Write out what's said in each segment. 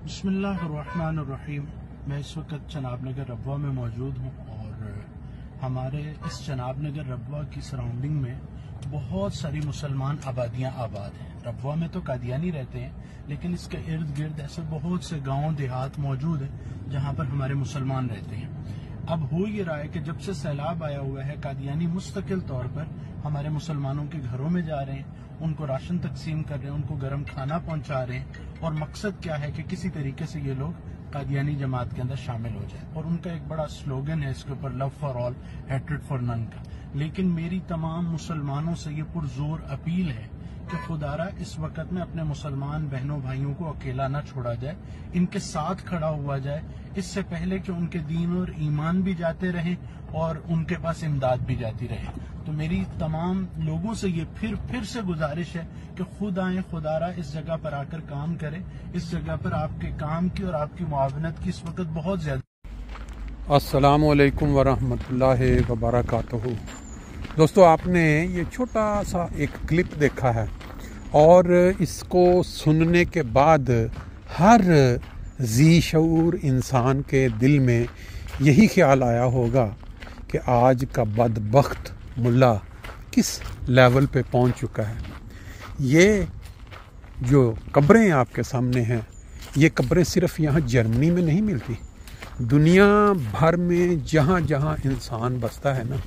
बिस्मिल्लाहिर्रहमानिर्रहीम। मैं इस वक्त चनाब नगर रबवा में मौजूद हूँ और हमारे इस चनाब नगर रबवा की सराउंडिंग में बहुत सारी मुसलमान आबादियाँ आबाद हैं। रबवा में तो कादियानी रहते हैं, लेकिन इसके इर्द गिर्द ऐसे बहुत से गांव देहात मौजूद हैं जहाँ पर हमारे मुसलमान रहते हैं। अब हो ये रहा है कि जब से सैलाब आया हुआ है, कादियानी मुस्तकिल तौर पर हमारे मुसलमानों के घरों में जा रहे हैं, उनको राशन तकसीम कर रहे हैं, उनको गर्म खाना पहुंचा रहे हैं, और मकसद क्या है कि किसी तरीके से ये लोग कादियानी जमात के अंदर शामिल हो जाए। और उनका एक बड़ा स्लोगन है इसके ऊपर, love for all hatred for none का। लेकिन मेरी तमाम मुसलमानों से ये पुरजोर अपील है कि खुदारा इस वक्त में अपने मुसलमान बहनों भाइयों को अकेला न छोड़ा जाए, इनके साथ खड़ा हुआ जाए, इससे पहले कि उनके दीन और ईमान भी जाते रहें और उनके पास इमदाद भी जाती रहे। तो मेरी तमाम लोगों से ये फिर से गुजारिश है कि खुद आए, खुदारा इस जगह पर आकर काम करें। इस जगह पर आपके काम की और आपकी मुआवनत की इस वक्त बहुत ज्यादा। अस्सलामु अलैकुम वरहमतुल्लाहि वबरकातुहू। दोस्तों, आपने ये छोटा सा एक क्लिप देखा है और इसको सुनने के बाद हर ज़ी शऊर इंसान के दिल में यही ख्याल आया होगा कि आज का बदबख्त मुल्ला किस लेवल पे पहुंच चुका है। ये जो कब्रें आपके सामने हैं, ये कब्रें सिर्फ यहाँ जर्मनी में नहीं मिलती, दुनिया भर में जहाँ जहाँ इंसान बसता है ना,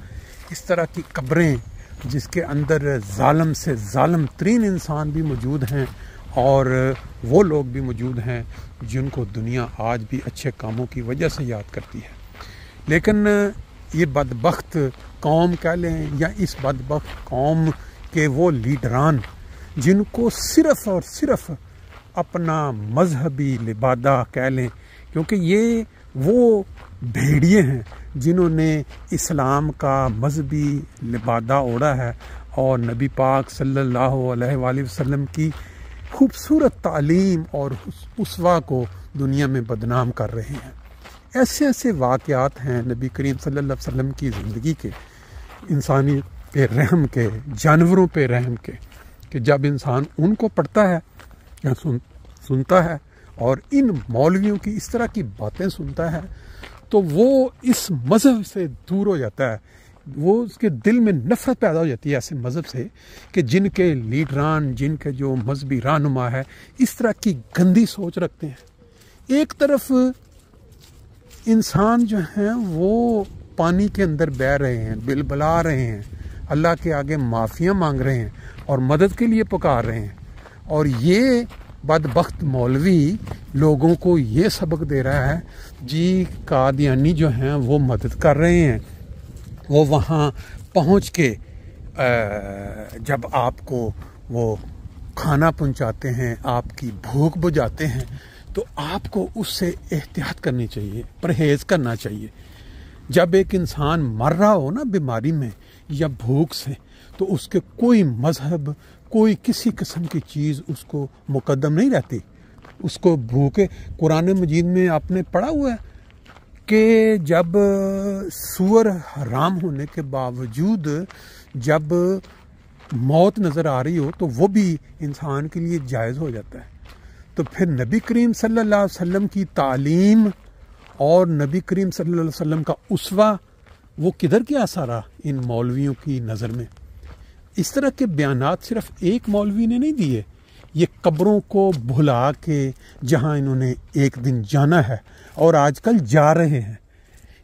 इस तरह की कब्रें जिसके अंदर जालिम से जालिम तरीन इंसान भी मौजूद हैं और वो लोग भी मौजूद हैं जिनको दुनिया आज भी अच्छे कामों की वजह से याद करती है। लेकिन ये बदबख्त कौम कह लें या इस बदबख्त कौम के वो लीडरान जिनको सिर्फ़ और सिर्फ अपना मजहबी लिबादा कह लें, क्योंकि ये वो भेड़िए हैं जिन्होंने इस्लाम का मजहबी लिबादा ओढ़ा है और नबी पाक सल्लल्लाहु अलैहि वसल्लम की खूबसूरत तालीम और उसवा को दुनिया में बदनाम कर रहे हैं। ऐसे ऐसे वाक़यात हैं नबी करीम सल्लल्लाहु अलैहि वसल्लम की ज़िंदगी के, इंसानी पे रहम के, जानवरों पे रहम के, कि जब इंसान उनको पढ़ता है या सुनता है और इन मौलवियों की इस तरह की बातें सुनता है तो वो इस मज़हब से दूर हो जाता है। वो उसके दिल में नफ़रत पैदा हो जाती है ऐसे मज़हब से कि जिनके लीडरान, जिनके जो मजहबी रहनुमा है, इस तरह की गंदी सोच रखते हैं। एक तरफ इंसान जो हैं वो पानी के अंदर बह रहे हैं, बिलबला रहे हैं, अल्लाह के आगे माफ़ियाँ मांग रहे हैं और मदद के लिए पुकार रहे हैं, और ये बदबख्त मौलवी लोगों को ये सबक दे रहा है जी कादियानी जो हैं वो मदद कर रहे हैं। वो वहाँ पहुँच के जब आपको वो खाना पहुँचाते हैं, आपकी भूख बुझाते हैं, तो आपको उससे एहतियात करनी चाहिए, परहेज़ करना चाहिए। जब एक इंसान मर रहा हो ना बीमारी में या भूख से, तो उसके कोई मजहब, कोई किसी किस्म की चीज़ उसको मुकद्दम नहीं रहती। उसको भूखे, कुरान मजीद में आपने पढ़ा हुआ है कि जब सूअर हराम होने के बावजूद जब मौत नज़र आ रही हो तो वो भी इंसान के लिए जायज़ हो जाता है। तो फिर नबी करीम सल्लल्लाहु अलैहि वसल्लम की तालीम और नबी करीम सल्लल्लाहु अलैहि वसल्लम का उसवा वो किधर गया सारा इन मौलवियों की नज़र में। इस तरह के बयानात सिर्फ एक मौलवी ने नहीं दिए, ये कब्रों को भुला के जहाँ इन्होंने एक दिन जाना है और आजकल जा रहे हैं।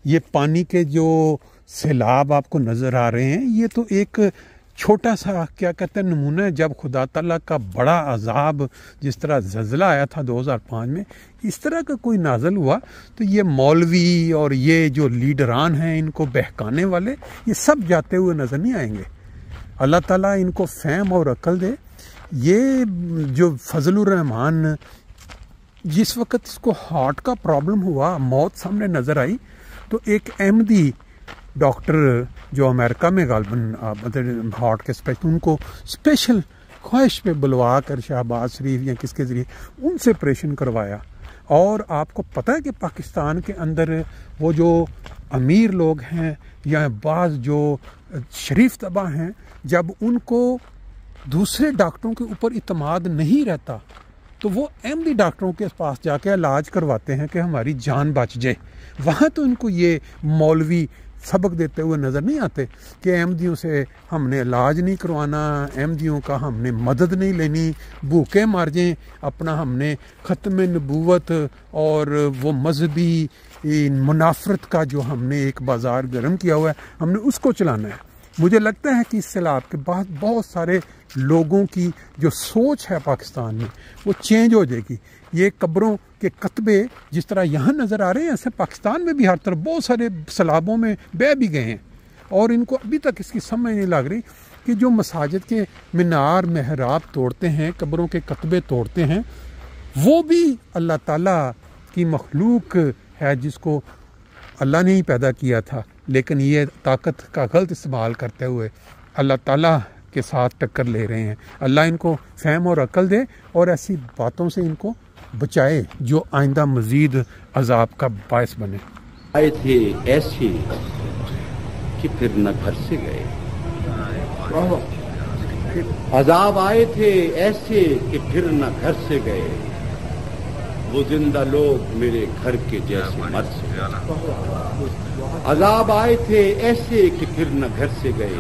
ये पानी के जो सैलाब आपको नज़र आ रहे हैं, ये तो एक छोटा सा क्या कहते हैं नमूना है। जब खुदा ताला का बड़ा अजाब, जिस तरह ज़लज़ला आया था 2005 में, इस तरह का कोई नाज़िल हुआ, तो ये मौलवी और ये जो लीडरान हैं इनको बहकाने वाले, ये सब जाते हुए नज़र नहीं आएंगे। अल्लाह ताला इनको फ़हम और अक्ल दे। ये जो फजलुर रहमान, जिस वक्त इसको हार्ट का प्रॉब्लम हुआ, मौत सामने नज़र आई, तो एक अहमदी डॉक्टर जो अमेरिका में गालबन मतलब हार्ट के स्पेशल, उनको स्पेशल ख्वाहिश पे बुलवा कर शहबाज शरीफ या किसके ज़रिए उनसे ऑपरेशन करवाया। और आपको पता है कि पाकिस्तान के अंदर वो जो अमीर लोग हैं या बाज़ जो शरीफ तबा हैं, जब उनको दूसरे डॉक्टरों के ऊपर इत्मीद नहीं रहता تو وہ احمدی ڈاکٹروں کے پاس جا کے علاج کرواتے ہیں کہ ہماری جان بچ جائے. وہاں تو ان کو یہ مولوی سبق دیتے ہوئے نظر نہیں آتے کہ احمدیوں سے ہم نے علاج نہیں کروانا، احمدیوں کا ہم نے مدد نہیں لینی، بھوکے مر جائیں، اپنا ہم نے ختم نبوت اور وہ مذہبی منافرت کا جو ہم نے ایک بازار گرم کیا ہوا ہے ہم نے اس کو چلانا ہے. مجھے لگتا ہے کہ اس سیلاب کے بعد بہت سارے لوگوں کی جو سوچ ہے پاکستان میں وہ چینج ہو جائے گی. یہ قبروں کے کتبے جس طرح یہاں نظر آ رہے ہیں ایسے پاکستان میں بھی ہر طرف بہت سارے سیلابوں میں بہہ بھی گئے ہیں، اور ان کو ابھی تک اس کی سمجھ نہیں لگ رہی کہ جو مساجد کے مینار محراب توڑتے ہیں، قبروں کے کتبے توڑتے ہیں، وہ بھی اللہ تعالیٰ کی مخلوق ہے جس کو اللہ نے ہی پیدا کیا تھا، لیکن یہ طاقت کا غلط استعمال کرتے ہوئے اللہ تعالیٰ کے ساتھ ٹکر لے رہے ہیں. اللہ ان کو فہم اور عقل دے اور ایسی باتوں سے ان کو بچائے جو آئندہ مزید عذاب کا باعث بنے. آئے تھے ایسے کہ پھر نہ گھر سے گئے، عذاب آئے تھے ایسے کہ پھر نہ گھر سے گئے، وہ زندہ لوگ میرے گھر کے جیسے مر سے گئے. عذاب آئے تھے ایسے کہ پھر نہ گھر سے گئے،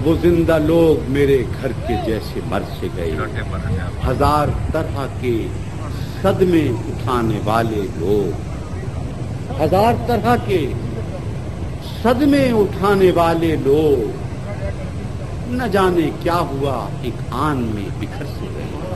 وہ زندہ لوگ میرے گھر کے جیسے مر سے گئے. ہزار طرح کے صدمے اٹھانے والے لوگ، ہزار طرح کے صدمے اٹھانے والے لوگ، نہ جانے کیا ہوا ایک آن میں بکھر سے گئے.